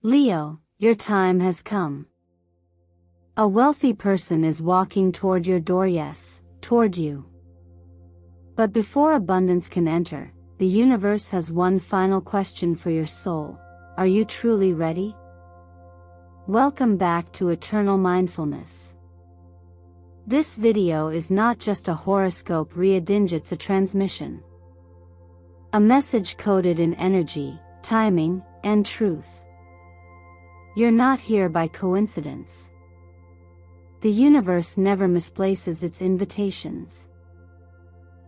Leo, your time has come. A wealthy person is walking toward your door, yes, toward you. But before abundance can enter, the universe has one final question for your soul. Are you truly ready? Welcome back to Eternal Mindfulness. This video is not just a horoscope reading, it's a transmission. A message coded in energy, timing, and truth. You're not here by coincidence. The universe never misplaces its invitations.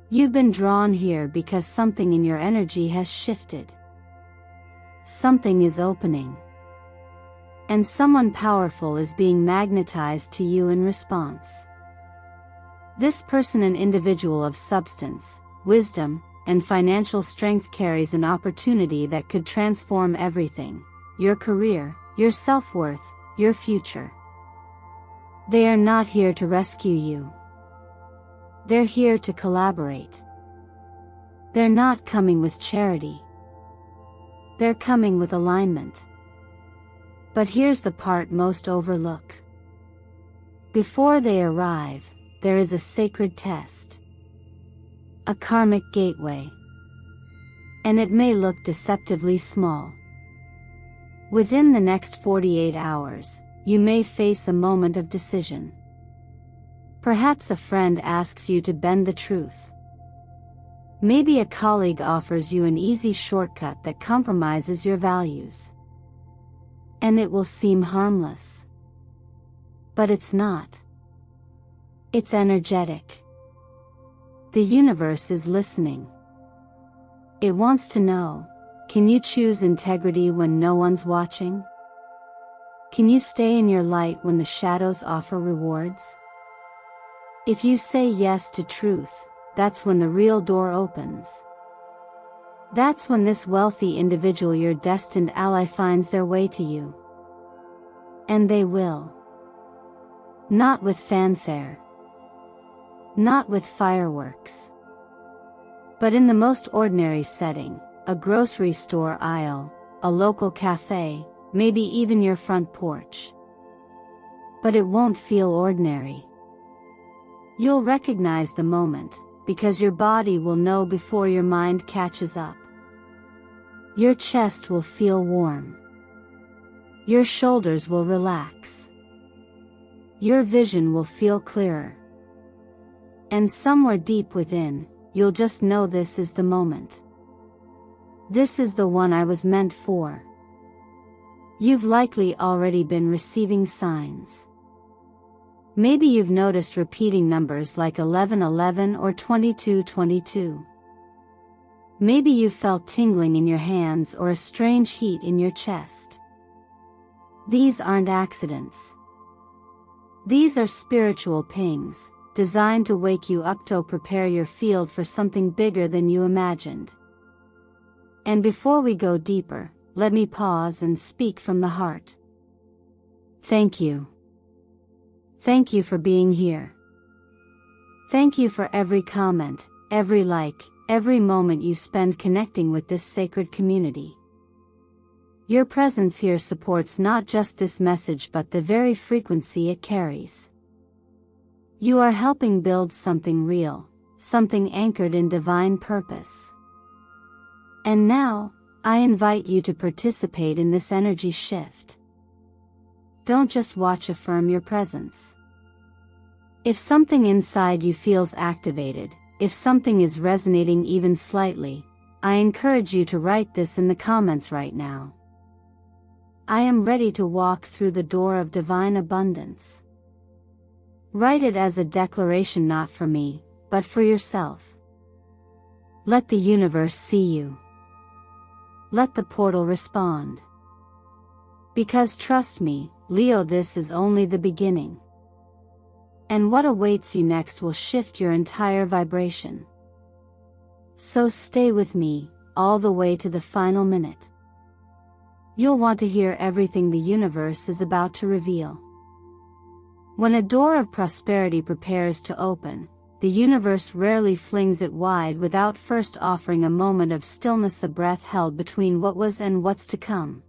You've been drawn here because something in your energy has shifted. Something is opening. And someone powerful is being magnetized to you in response. This person, an individual of substance, wisdom, and financial strength, carries an opportunity that could transform everything: your career, your self-worth, your future. They are not here to rescue you. They're here to collaborate. They're not coming with charity. They're coming with alignment. But here's the part most overlook. Before they arrive, there is a sacred test. A karmic gateway. And it may look deceptively small. Within the next 48 hours, you may face a moment of decision. Perhaps a friend asks you to bend the truth. Maybe a colleague offers you an easy shortcut that compromises your values. And it will seem harmless. But it's not. It's energetic. The universe is listening. It wants to know: can you choose integrity when no one's watching? Can you stay in your light when the shadows offer rewards? If you say yes to truth, that's when the real door opens. That's when this wealthy individual, your destined ally, finds their way to you. And they will. Not with fanfare. Not with fireworks. But in the most ordinary setting: a grocery store aisle, a local cafe, maybe even your front porch. But it won't feel ordinary. You'll recognize the moment, because your body will know before your mind catches up. Your chest will feel warm. Your shoulders will relax. Your vision will feel clearer. And somewhere deep within, you'll just know this is the moment. This is the one I was meant for. You've likely already been receiving signs. Maybe you've noticed repeating numbers like 1111 or 2222. Maybe you felt tingling in your hands or a strange heat in your chest. These aren't accidents. These are spiritual pings, designed to wake you up, to prepare your field for something bigger than you imagined. And before we go deeper, let me pause and speak from the heart. Thank you. Thank you for being here. Thank you for every comment, every like, every moment you spend connecting with this sacred community. Your presence here supports not just this message but the very frequency it carries. You are helping build something real, something anchored in divine purpose. And now, I invite you to participate in this energy shift. Don't just watch, affirm your presence. If something inside you feels activated, if something is resonating even slightly, I encourage you to write this in the comments right now. I am ready to walk through the door of divine abundance. Write it as a declaration, not for me, but for yourself. Let the universe see you. Let the portal respond. Because trust me, Leo, this is only the beginning. And what awaits you next will shift your entire vibration. So stay with me, all the way to the final minute. You'll want to hear everything the universe is about to reveal. When a door of prosperity prepares to open, the universe rarely flings it wide without first offering a moment of stillness, a breath held between what was and what's to come.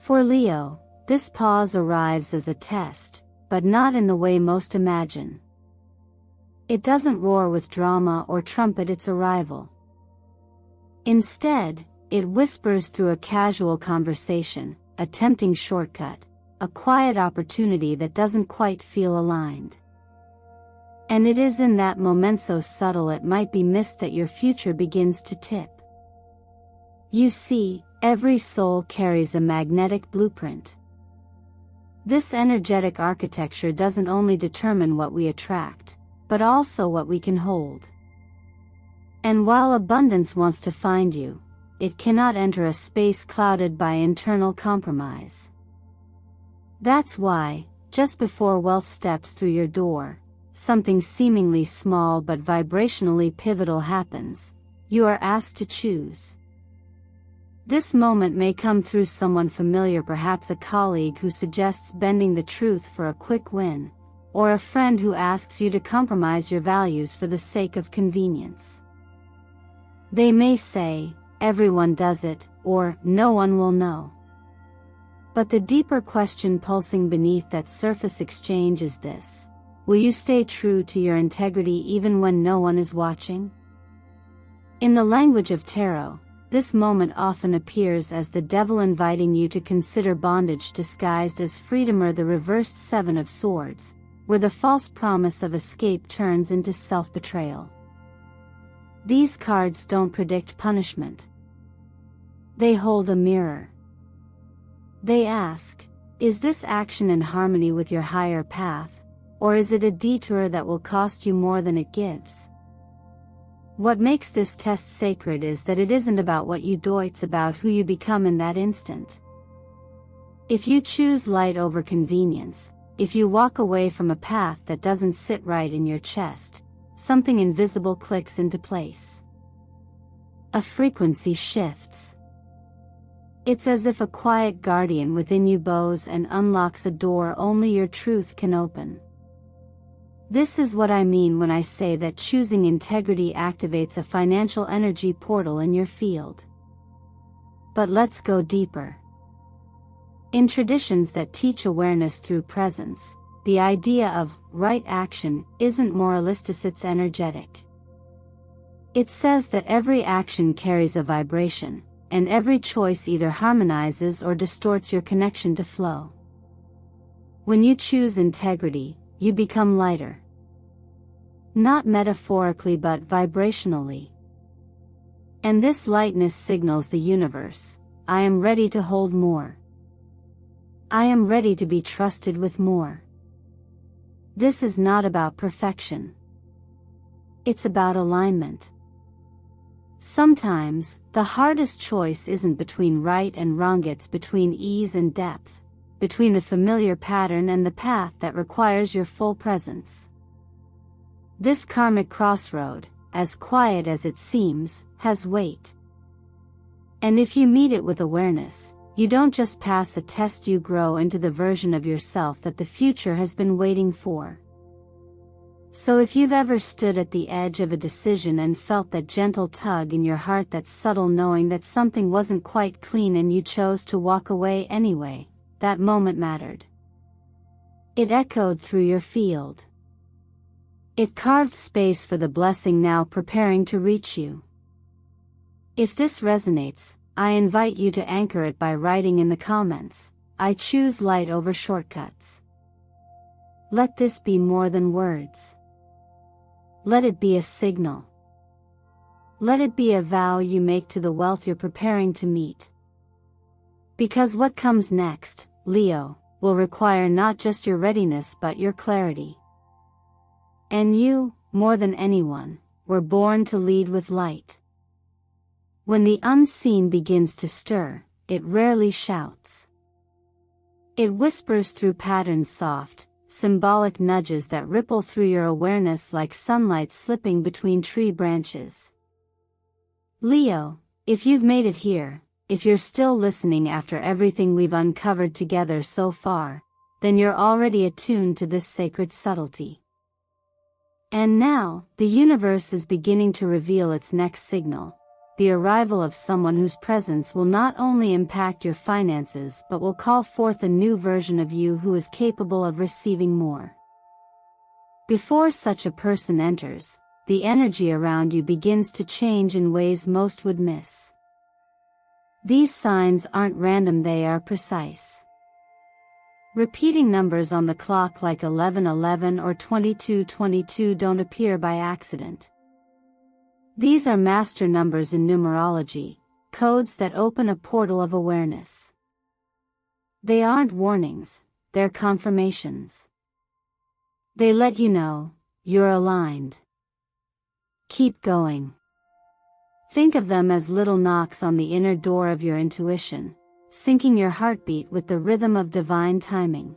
For Leo, this pause arrives as a test, but not in the way most imagine. It doesn't roar with drama or trumpet its arrival. Instead, it whispers through a casual conversation, a tempting shortcut, a quiet opportunity that doesn't quite feel aligned. And it is in that moment so subtle it might be missed that your future begins to tip. You see, every soul carries a magnetic blueprint. This energetic architecture doesn't only determine what we attract, but also what we can hold. And while abundance wants to find you, it cannot enter a space clouded by internal compromise. That's why, just before wealth steps through your door, something seemingly small but vibrationally pivotal happens. You are asked to choose. This moment may come through someone familiar, perhaps a colleague who suggests bending the truth for a quick win, or a friend who asks you to compromise your values for the sake of convenience. They may say, "Everyone does it," or "No one will know." But the deeper question pulsing beneath that surface exchange is this: will you stay true to your integrity even when no one is watching? In the language of tarot, this moment often appears as the devil inviting you to consider bondage disguised as freedom, or the reversed Seven of Swords, where the false promise of escape turns into self-betrayal. These cards don't predict punishment. They hold a mirror. They ask, is this action in harmony with your higher path, or is it a detour that will cost you more than it gives? What makes this test sacred is that it isn't about what you do, it's about who you become in that instant. If you choose light over convenience, if you walk away from a path that doesn't sit right in your chest, something invisible clicks into place. A frequency shifts. It's as if a quiet guardian within you bows and unlocks a door only your truth can open. This is what I mean when I say that choosing integrity activates a financial energy portal in your field. But let's go deeper. In traditions that teach awareness through presence, the idea of right action isn't moralistic, it's energetic. It says that every action carries a vibration, and every choice either harmonizes or distorts your connection to flow. When you choose integrity, you become lighter. Not metaphorically but vibrationally. And this lightness signals the universe, I am ready to hold more. I am ready to be trusted with more. This is not about perfection. It's about alignment. Sometimes, the hardest choice isn't between right and wrong, it's between ease and depth, between the familiar pattern and the path that requires your full presence. This karmic crossroad, as quiet as it seems, has weight. And if you meet it with awareness, you don't just pass the test, you grow into the version of yourself that the future has been waiting for. So if you've ever stood at the edge of a decision and felt that gentle tug in your heart, that subtle knowing that something wasn't quite clean and you chose to walk away anyway, that moment mattered. It echoed through your field. It carved space for the blessing now preparing to reach you. If this resonates, I invite you to anchor it by writing in the comments, I choose light over shortcuts. Let this be more than words. Let it be a signal. Let it be a vow you make to the wealth you're preparing to meet. Because what comes next, Leo, will require not just your readiness but your clarity. And you, more than anyone, were born to lead with light. When the unseen begins to stir, it rarely shouts. It whispers through patterns, soft, symbolic nudges that ripple through your awareness like sunlight slipping between tree branches. Leo, if you've made it here, if you're still listening after everything we've uncovered together so far, then you're already attuned to this sacred subtlety. And now, the universe is beginning to reveal its next signal, the arrival of someone whose presence will not only impact your finances but will call forth a new version of you who is capable of receiving more. Before such a person enters, the energy around you begins to change in ways most would miss. These signs aren't random, they are precise. Repeating numbers on the clock like 1111 or 2222 don't appear by accident. These are master numbers in numerology, codes that open a portal of awareness. They aren't warnings, they're confirmations. They let you know, you're aligned. Keep going. Think of them as little knocks on the inner door of your intuition, syncing your heartbeat with the rhythm of divine timing.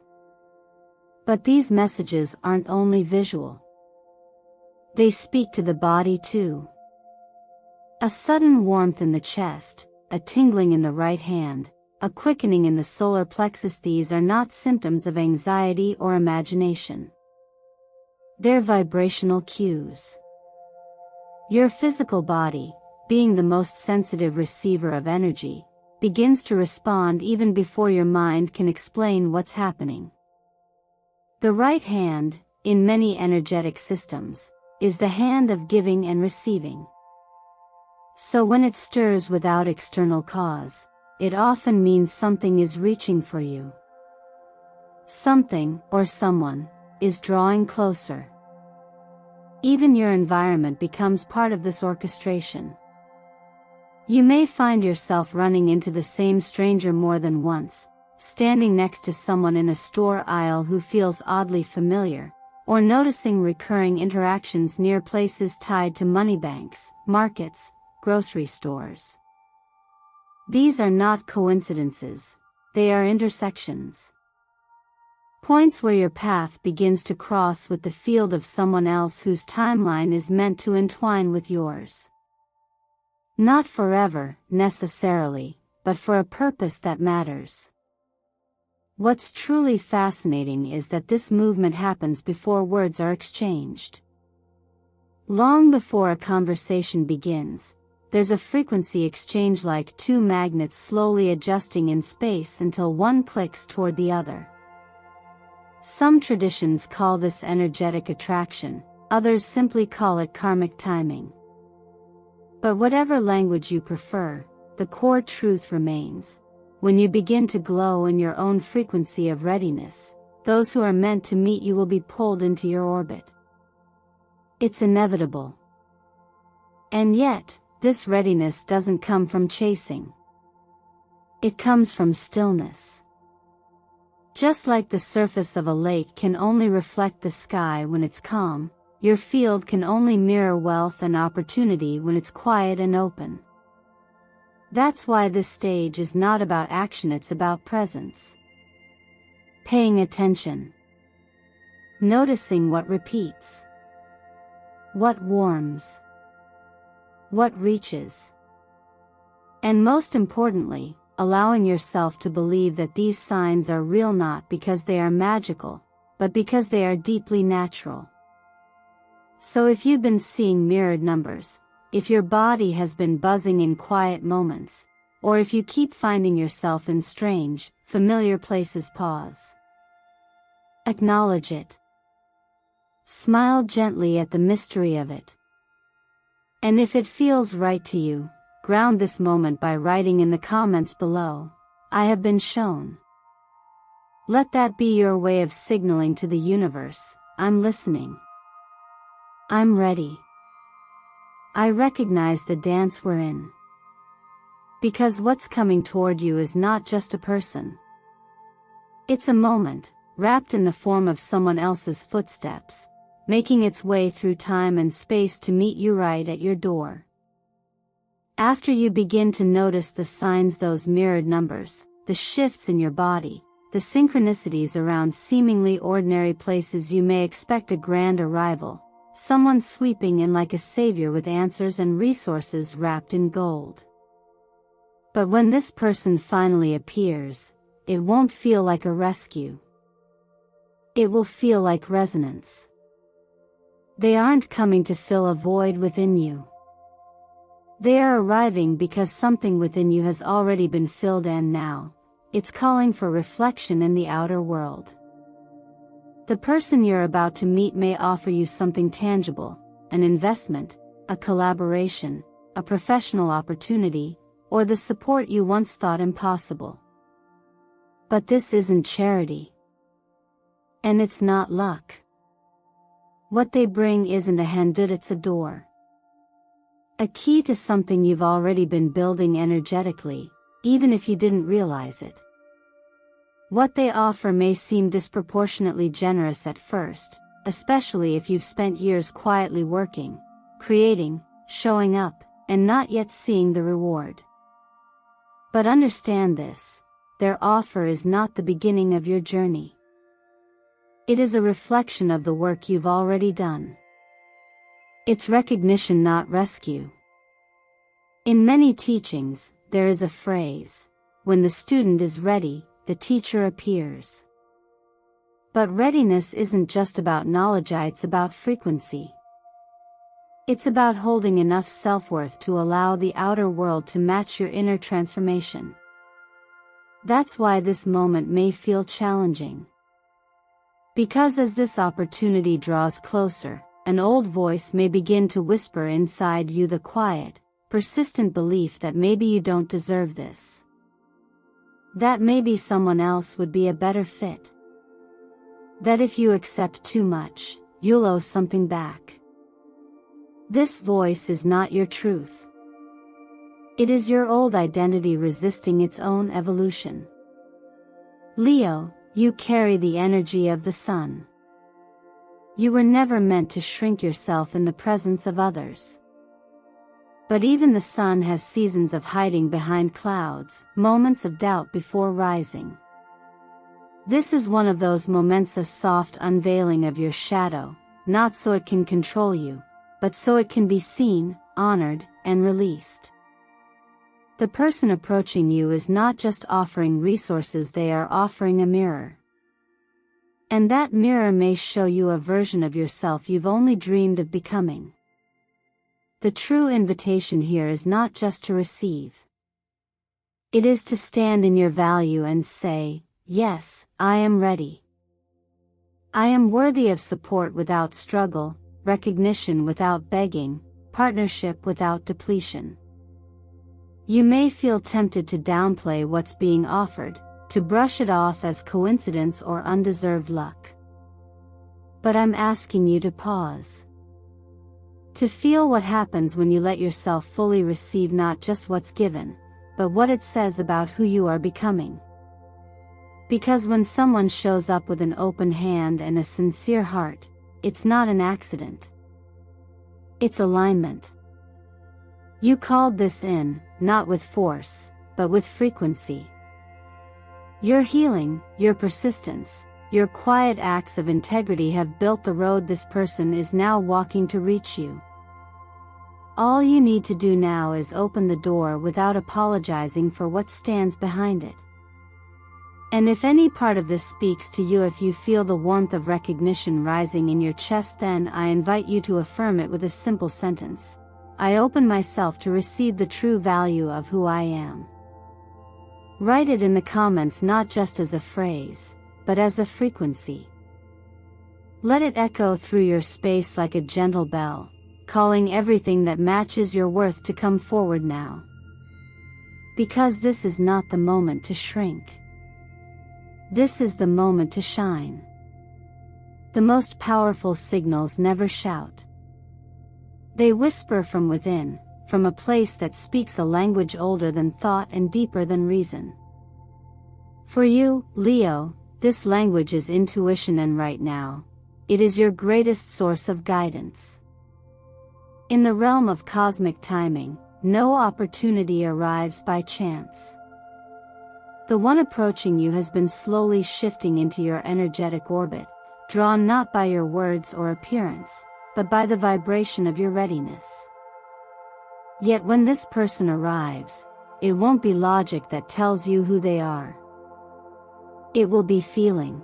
But these messages aren't only visual. They speak to the body too. A sudden warmth in the chest, a tingling in the right hand, a quickening in the solar plexus, these are not symptoms of anxiety or imagination. They're vibrational cues. Your physical body, being the most sensitive receiver of energy, begins to respond even before your mind can explain what's happening. The right hand, in many energetic systems, is the hand of giving and receiving. So when it stirs without external cause, it often means something is reaching for you. Something, or someone, is drawing closer. Even your environment becomes part of this orchestration. You may find yourself running into the same stranger more than once, standing next to someone in a store aisle who feels oddly familiar, or noticing recurring interactions near places tied to money banks, markets, grocery stores. These are not coincidences, they are intersections. Points where your path begins to cross with the field of someone else whose timeline is meant to entwine with yours. Not forever, necessarily, but for a purpose that matters. What's truly fascinating is that this movement happens before words are exchanged. Long before a conversation begins, there's a frequency exchange, like two magnets slowly adjusting in space until one clicks toward the other. Some traditions call this energetic attraction, others simply call it karmic timing. But whatever language you prefer, the core truth remains. When you begin to glow in your own frequency of readiness, those who are meant to meet you will be pulled into your orbit. It's inevitable. And yet, this readiness doesn't come from chasing. It comes from stillness. Just like the surface of a lake can only reflect the sky when it's calm, your field can only mirror wealth and opportunity when it's quiet and open. That's why this stage is not about action, it's about presence. Paying attention. Noticing what repeats. What warms. What reaches. And most importantly, allowing yourself to believe that these signs are real, not because they are magical, but because they are deeply natural. So if you've been seeing mirrored numbers, if your body has been buzzing in quiet moments, or if you keep finding yourself in strange, familiar places, pause. Acknowledge it. Smile gently at the mystery of it. And if it feels right to you, ground this moment by writing in the comments below, "I have been shown." Let that be your way of signaling to the universe, "I'm listening. I'm ready. I recognize the dance we're in." Because what's coming toward you is not just a person. It's a moment, wrapped in the form of someone else's footsteps, making its way through time and space to meet you right at your door. After you begin to notice the signs, those mirrored numbers, the shifts in your body, the synchronicities around seemingly ordinary places, you may expect a grand arrival, someone sweeping in like a savior with answers and resources wrapped in gold. But when this person finally appears, it won't feel like a rescue. It will feel like resonance. They aren't coming to fill a void within you. They are arriving because something within you has already been filled, and now, it's calling for reflection in the outer world. The person you're about to meet may offer you something tangible, an investment, a collaboration, a professional opportunity, or the support you once thought impossible. But this isn't charity. And it's not luck. What they bring isn't a handut, it's a door. A key to something you've already been building energetically, even if you didn't realize it. What they offer may seem disproportionately generous at first, especially if you've spent years quietly working, creating, showing up, and not yet seeing the reward. But understand this, their offer is not the beginning of your journey. It is a reflection of the work you've already done. It's recognition, not rescue. In many teachings, there is a phrase, when the student is ready, the teacher appears. But readiness isn't just about knowledge, it's about frequency. It's about holding enough self-worth to allow the outer world to match your inner transformation. That's why this moment may feel challenging. Because as this opportunity draws closer, an old voice may begin to whisper inside you, the quiet, persistent belief that maybe you don't deserve this. That maybe someone else would be a better fit. That if you accept too much, you'll owe something back. This voice is not your truth. It is your old identity resisting its own evolution. Leo, you carry the energy of the sun. You were never meant to shrink yourself in the presence of others. But even the sun has seasons of hiding behind clouds, moments of doubt before rising. This is one of those moments, a soft unveiling of your shadow, not so it can control you, but so it can be seen, honored, and released. The person approaching you is not just offering resources, they are offering a mirror. And that mirror may show you a version of yourself you've only dreamed of becoming. The true invitation here is not just to receive. It is to stand in your value and say, yes, I am ready. I am worthy of support without struggle, recognition without begging, partnership without depletion. You may feel tempted to downplay what's being offered, to brush it off as coincidence or undeserved luck. But I'm asking you to pause. To feel what happens when you let yourself fully receive not just what's given, but what it says about who you are becoming. Because when someone shows up with an open hand and a sincere heart, it's not an accident. It's alignment. You called this in, not with force, but with frequency. Your healing, your persistence, your quiet acts of integrity have built the road this person is now walking to reach you. All you need to do now is open the door without apologizing for what stands behind it. And if any part of this speaks to you, if you feel the warmth of recognition rising in your chest, then I invite you to affirm it with a simple sentence. I open myself to receive the true value of who I am. Write it in the comments, not just as a phrase, but as a frequency. Let it echo through your space like a gentle bell, calling everything that matches your worth to come forward now. Because this is not the moment to shrink. This is the moment to shine. The most powerful signals never shout. They whisper from within, from a place that speaks a language older than thought and deeper than reason. For you, Leo, this language is intuition, and right now, it is your greatest source of guidance. In the realm of cosmic timing, no opportunity arrives by chance. The one approaching you has been slowly shifting into your energetic orbit, drawn not by your words or appearance, but by the vibration of your readiness. Yet when this person arrives, it won't be logic that tells you who they are. It will be feeling.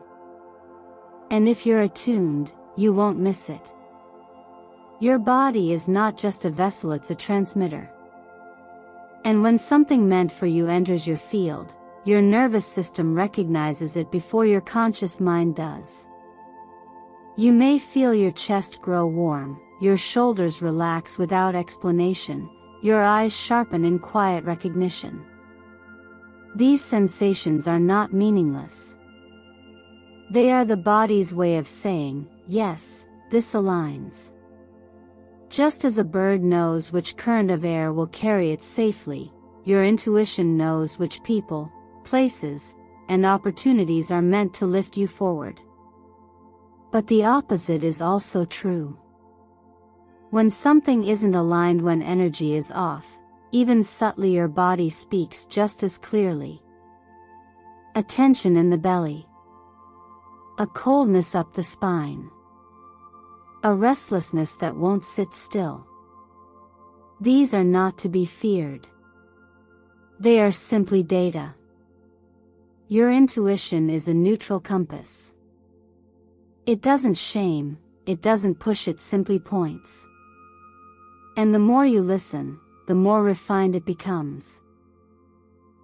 And if you're attuned, you won't miss it. Your body is not just a vessel, it's a transmitter. And when something meant for you enters your field, your nervous system recognizes it before your conscious mind does. You may feel your chest grow warm, your shoulders relax without explanation, your eyes sharpen in quiet recognition. These sensations are not meaningless. They are the body's way of saying, yes, this aligns. Just as a bird knows which current of air will carry it safely, your intuition knows which people, places, and opportunities are meant to lift you forward. But the opposite is also true. When something isn't aligned, when energy is off, even subtly your body speaks just as clearly. A tension in the belly. A coldness up the spine. A restlessness that won't sit still. These are not to be feared. They are simply data. Your intuition is a neutral compass. It doesn't shame, it doesn't push, it simply points. And the more you listen, the more refined it becomes.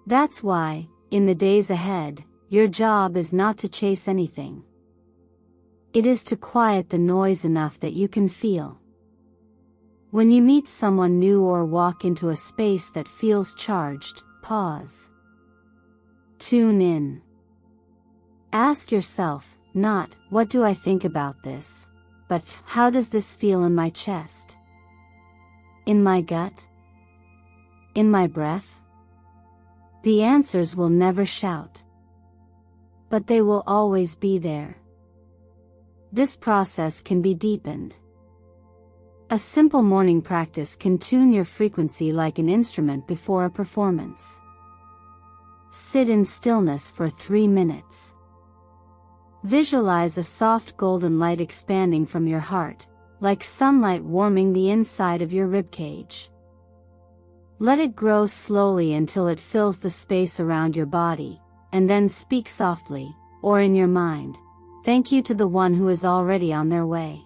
That's why, in the days ahead, your job is not to chase anything. It is to quiet the noise enough that you can feel. When you meet someone new or walk into a space that feels charged, pause. Tune in. Ask yourself, not, what do I think about this, but, how does this feel in my chest? In my gut? In my breath? The answers will never shout. But they will always be there. This process can be deepened. A simple morning practice can tune your frequency like an instrument before a performance. Sit in stillness for 3 minutes. Visualize a soft golden light expanding from your heart, like sunlight warming the inside of your ribcage. Let it grow slowly until it fills the space around your body, and then speak softly, or in your mind, thank you to the one who is already on their way.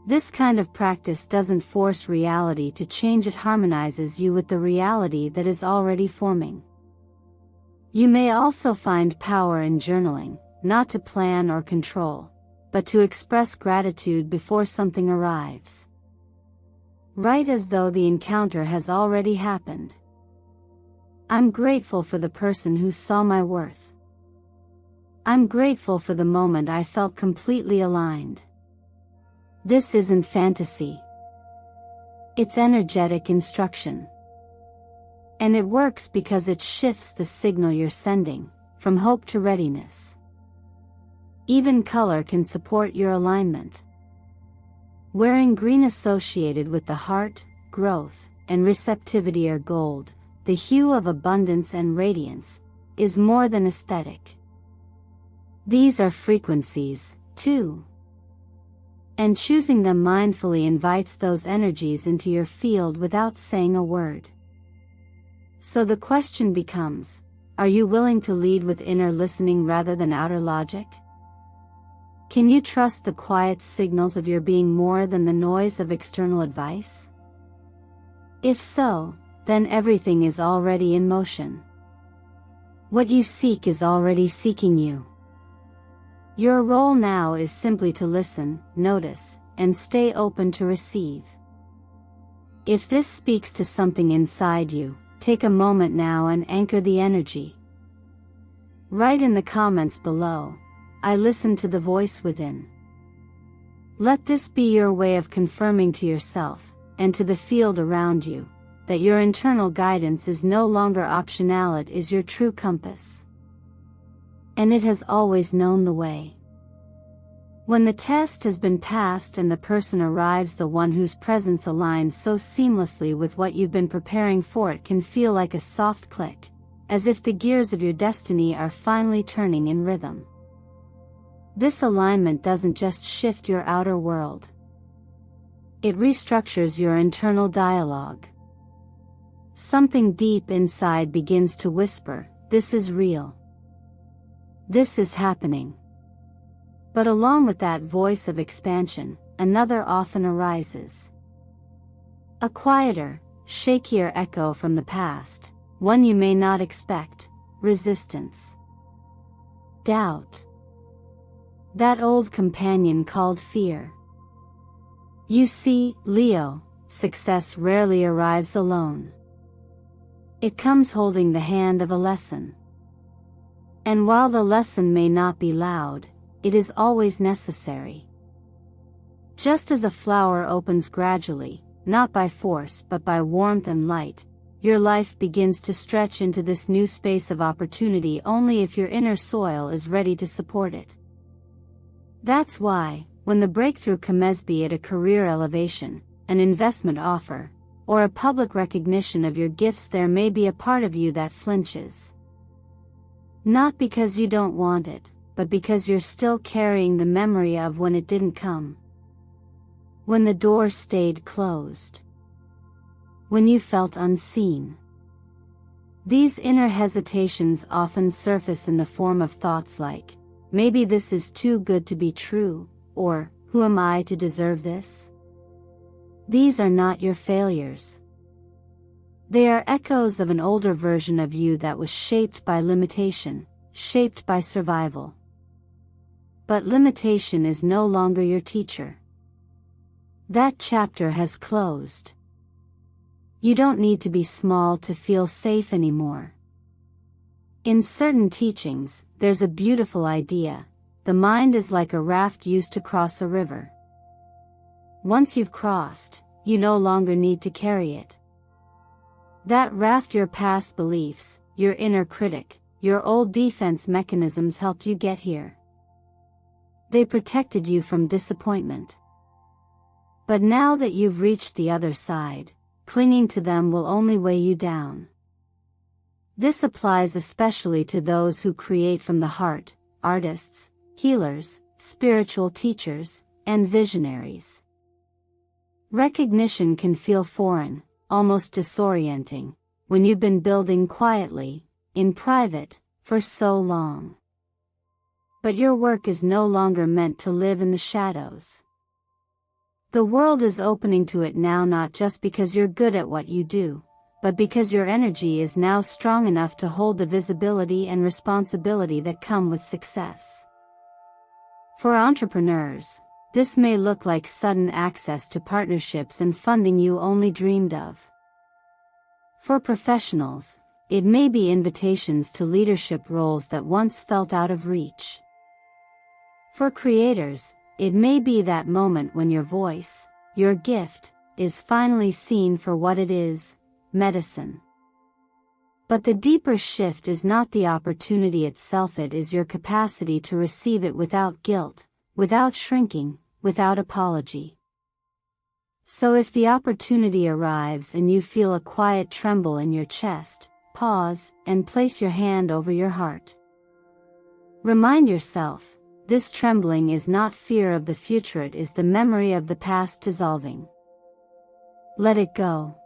This kind of practice doesn't force reality to change, it harmonizes you with the reality that is already forming. You may also find power in journaling, not to plan or control, but to express gratitude before something arrives. Write as though the encounter has already happened. I'm grateful for the person who saw my worth. I'm grateful for the moment I felt completely aligned. This isn't fantasy. It's energetic instruction. And it works because it shifts the signal you're sending, from hope to readiness. Even color can support your alignment. Wearing green associated with the heart, growth, and receptivity are gold, the hue of abundance and radiance, is more than aesthetic. These are frequencies, too. And choosing them mindfully invites those energies into your field without saying a word. So the question becomes, are you willing to lead with inner listening rather than outer logic? Can you trust the quiet signals of your being more than the noise of external advice? If so, then everything is already in motion. What you seek is already seeking you. Your role now is simply to listen, notice, and stay open to receive. If this speaks to something inside you, take a moment now and anchor the energy. Write in the comments below, I listen to the voice within. Let this be your way of confirming to yourself, and to the field around you, that your internal guidance is no longer optional, it is your true compass. And it has always known the way. When the test has been passed and the person arrives, the one whose presence aligns so seamlessly with what you've been preparing for, it can feel like a soft click, as if the gears of your destiny are finally turning in rhythm. This alignment doesn't just shift your outer world. It restructures your internal dialogue. Something deep inside begins to whisper, this is real. This is happening. But along with that voice of expansion, another often arises. A quieter, shakier echo from the past, one you may not expect: resistance, doubt, that old companion called fear. You see, Leo, success rarely arrives alone. It comes holding the hand of a lesson. And while the lesson may not be loud, it is always necessary. Just as a flower opens gradually, not by force but by warmth and light, your life begins to stretch into this new space of opportunity only if your inner soil is ready to support it. That's why, when the breakthrough comes, be it a career elevation, an investment offer, or a public recognition of your gifts, there may be a part of you that flinches. Not because you don't want it, but because you're still carrying the memory of when it didn't come. When the door stayed closed. When you felt unseen. These inner hesitations often surface in the form of thoughts like, maybe this is too good to be true, or, who am I to deserve this? These are not your failures. They are echoes of an older version of you that was shaped by limitation, shaped by survival. But limitation is no longer your teacher. That chapter has closed. You don't need to be small to feel safe anymore. In certain teachings, there's a beautiful idea: the mind is like a raft used to cross a river. Once you've crossed, you no longer need to carry it. That raft, your past beliefs, your inner critic, your old defense mechanisms helped you get here. They protected you from disappointment. But now that you've reached the other side, clinging to them will only weigh you down. This applies especially to those who create from the heart: artists, healers, spiritual teachers, and visionaries. Recognition can feel foreign, almost disorienting, when you've been building quietly, in private, for so long. But your work is no longer meant to live in the shadows. The world is opening to it now, not just because you're good at what you do, but because your energy is now strong enough to hold the visibility and responsibility that come with success. For entrepreneurs, this may look like sudden access to partnerships and funding you only dreamed of. For professionals, it may be invitations to leadership roles that once felt out of reach. For creators, it may be that moment when your voice, your gift, is finally seen for what it is: medicine. But the deeper shift is not the opportunity itself, it is your capacity to receive it without guilt, without shrinking, without apology. So if the opportunity arrives and you feel a quiet tremble in your chest, pause and place your hand over your heart. Remind yourself, this trembling is not fear of the future, it is the memory of the past dissolving. Let it go.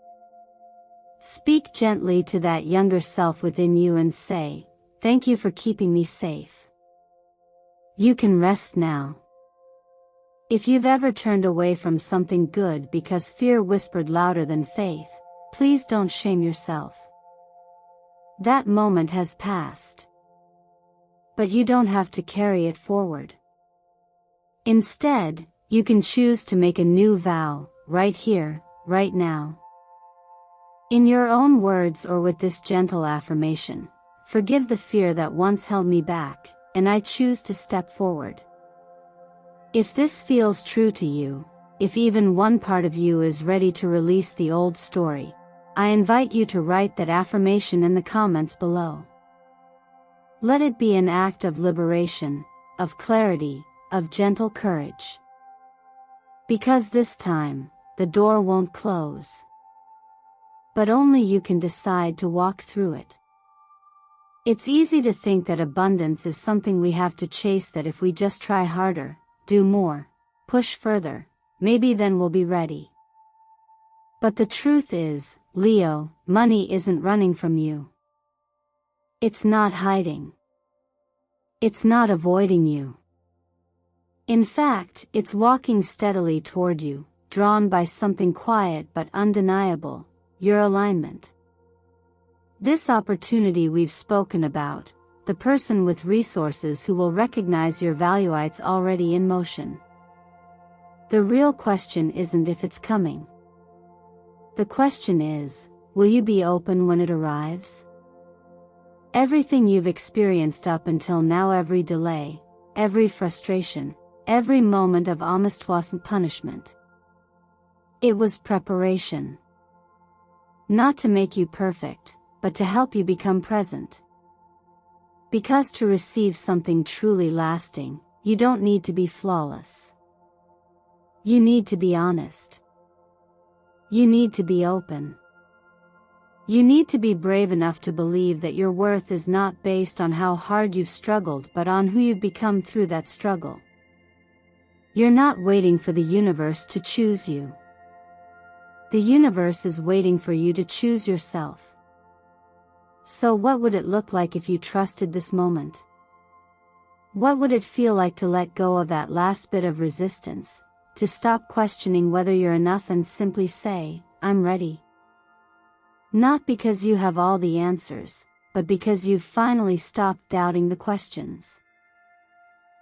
Speak gently to that younger self within you and say, "Thank you for keeping me safe. You can rest now." If you've ever turned away from something good because fear whispered louder than faith, please don't shame yourself. That moment has passed. But you don't have to carry it forward. Instead, you can choose to make a new vow, right here, right now. In your own words or with this gentle affirmation: forgive the fear that once held me back, and I choose to step forward. If this feels true to you, if even one part of you is ready to release the old story, I invite you to write that affirmation in the comments below. Let it be an act of liberation, of clarity, of gentle courage. Because this time, the door won't close. But only you can decide to walk through it. It's easy to think that abundance is something we have to chase, that if we just try harder, do more, push further, maybe then we'll be ready. But the truth is, Leo, money isn't running from you. It's not hiding. It's not avoiding you. In fact, it's walking steadily toward you, drawn by something quiet but undeniable: your alignment. This opportunity we've spoken about, the person with resources who will recognize your value, it's already in motion. The real question isn't if it's coming. The question is, will you be open when it arrives? Everything you've experienced up until now, every delay, every frustration, every moment of almost wasn't punishment. It was preparation. Not to make you perfect, but to help you become present. Because to receive something truly lasting, you don't need to be flawless. You need to be honest. You need to be open. You need to be brave enough to believe that your worth is not based on how hard you've struggled, but on who you've become through that struggle. You're not waiting for the universe to choose you. The universe is waiting for you to choose yourself. So what would it look like if you trusted this moment? What would it feel like to let go of that last bit of resistance, to stop questioning whether you're enough and simply say, I'm ready? Not because you have all the answers, but because you've finally stopped doubting the questions.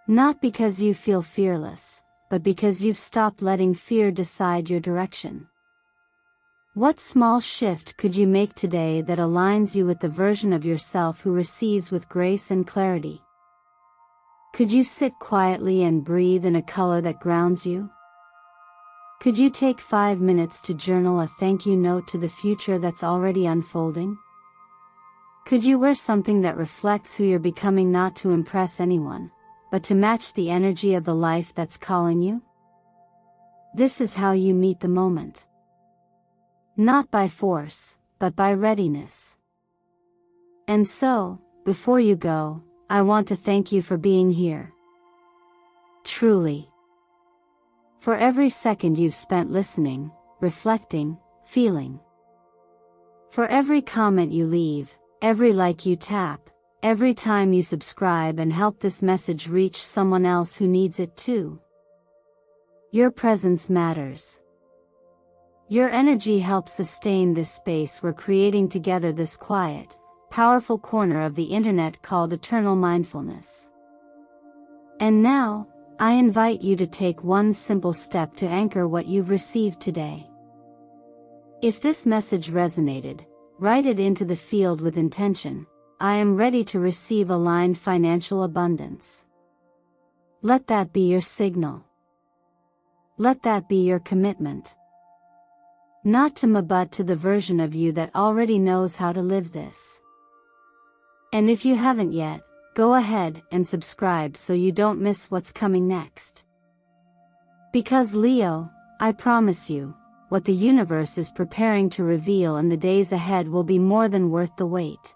Not because you feel fearless, but because you've stopped letting fear decide your direction. What small shift could you make today that aligns you with the version of yourself who receives with grace and clarity? Could you sit quietly and breathe in a color that grounds you? Could you take 5 minutes to journal a thank you note to the future that's already unfolding? Could you wear something that reflects who you're becoming, not to impress anyone, but to match the energy of the life that's calling you? This is how you meet the moment. Not by force, but by readiness. And so, before you go, I want to thank you for being here. Truly. For every second you've spent listening, reflecting, feeling. For every comment you leave, every like you tap, every time you subscribe and help this message reach someone else who needs it too. Your presence matters. Your energy helps sustain this space we're creating together, this quiet, powerful corner of the internet called eternal mindfulness. And now, I invite you to take one simple step to anchor what you've received today. If this message resonated, write it into the field with intention. I am ready to receive aligned financial abundance. Let that be your signal. Let that be your commitment. Not to me, but to the version of you that already knows how to live this. And if you haven't yet, go ahead and subscribe so you don't miss what's coming next. Because Leo, I promise you, what the universe is preparing to reveal in the days ahead will be more than worth the wait.